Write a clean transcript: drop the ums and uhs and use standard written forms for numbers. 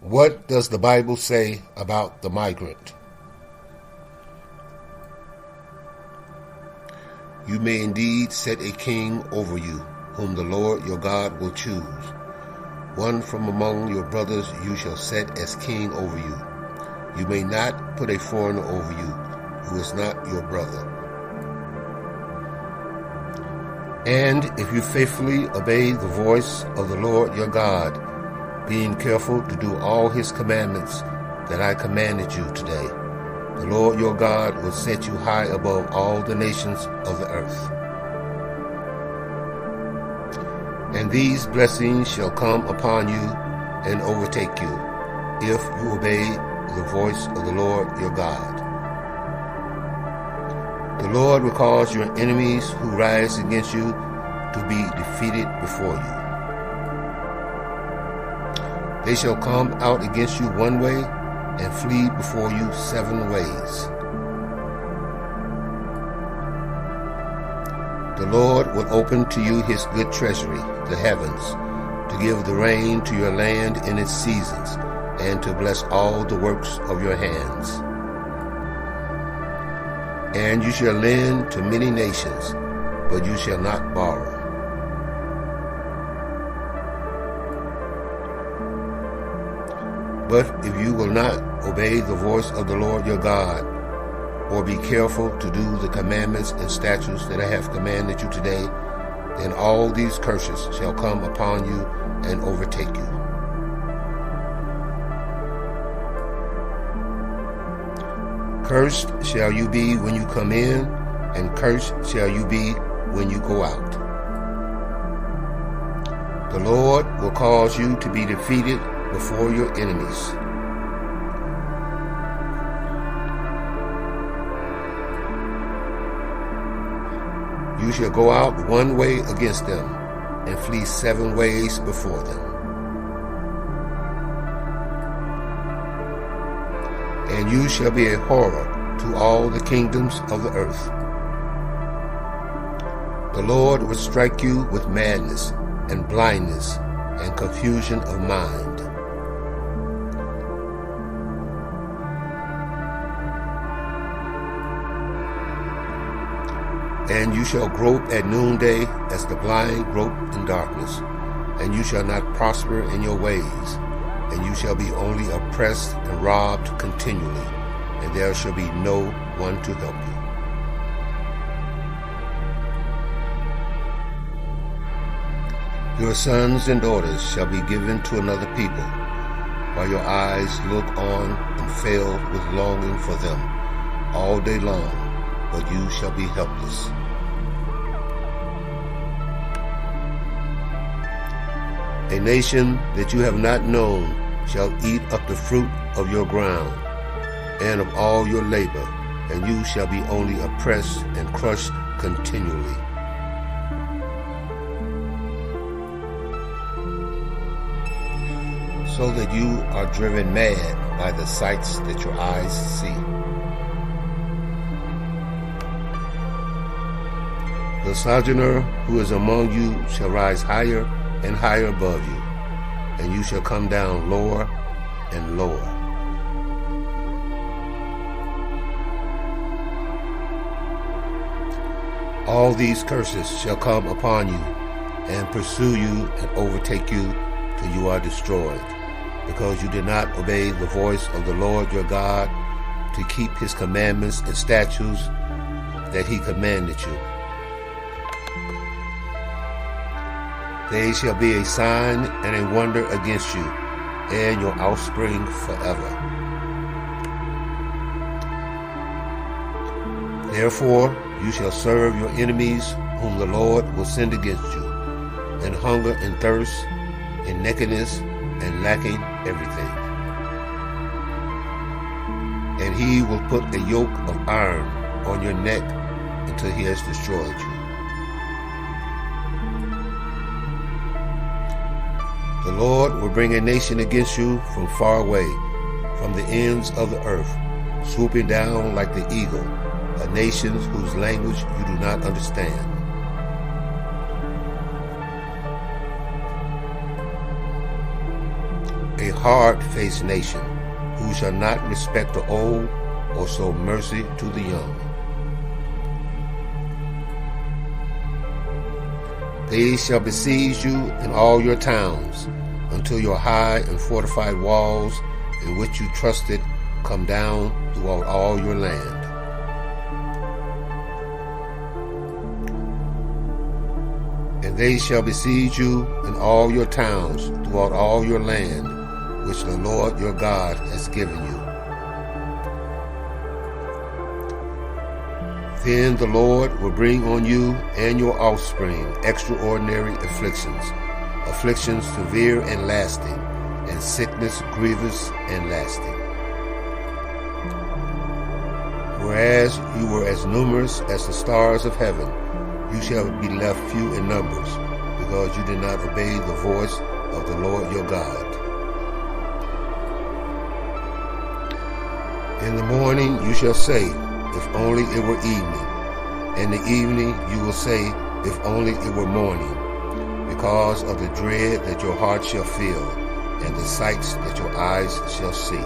What does the Bible say about the migrant? You may indeed set a king over you, whom the Lord your God will choose. One from among your brothers you shall set as king over you. You may not put a foreigner over you, who is not your brother. And if you faithfully obey the voice of the Lord your God, being careful to do all his commandments that I commanded you today, the Lord your God will set you high above all the nations of the earth. And these blessings shall come upon you and overtake you, if you obey the voice of the Lord your God. The Lord will cause your enemies who rise against you to be defeated before you. They shall come out against you one way and flee before you 7 ways. The Lord will open to you his good treasury, the heavens, to give the rain to your land in its seasons, and to bless all the works of your hands. And you shall lend to many nations, but you shall not borrow. But if you will not obey the voice of the Lord your God, or be careful to do the commandments and statutes that I have commanded you today, then all these curses shall come upon you and overtake you. Cursed shall you be when you come in, and cursed shall you be when you go out. The Lord will cause you to be defeated before your enemies. You shall go out one way against them, and flee 7 ways before them. And you shall be a horror to all the kingdoms of the earth. The Lord will strike you with madness and blindness and confusion of mind. And you shall grope at noonday as the blind grope in darkness, and you shall not prosper in your ways, and you shall be only oppressed and robbed continually, and there shall be no one to help you. Your sons and daughters shall be given to another people, while your eyes look on and fail with longing for them all day long, but you shall be helpless. A nation that you have not known shall eat up the fruit of your ground and of all your labor, and you shall be only oppressed and crushed continually. So that you are driven mad by the sights that your eyes see. The sojourner who is among you shall rise higher and higher above you, and you shall come down lower and lower. All these curses shall come upon you and pursue you and overtake you till you are destroyed, because you did not obey the voice of the Lord your God to keep his commandments and statutes that he commanded you. They shall be a sign and a wonder against you and your offspring forever. Therefore you shall serve your enemies whom the Lord will send against you, in hunger and thirst, in nakedness and lacking everything. And he will put a yoke of iron on your neck until he has destroyed you. The Lord will bring a nation against you from far away, from the ends of the earth, swooping down like the eagle, a nation whose language you do not understand. a hard-faced nation, who shall not respect the old or show mercy to the young. They shall besiege you in all your towns, until your high and fortified walls, in which you trusted, come down throughout all your land. And they shall besiege you in all your towns throughout all your land, which the Lord your God has given you. Then the Lord will bring on you and your offspring extraordinary afflictions, afflictions severe and lasting, and sickness grievous and lasting. Whereas you were as numerous as the stars of heaven, you shall be left few in numbers, because you did not obey the voice of the Lord your God. In the morning you shall say, if only it were evening. In the evening you will say, if only it were morning, because of the dread that your heart shall feel, and the sights that your eyes shall see.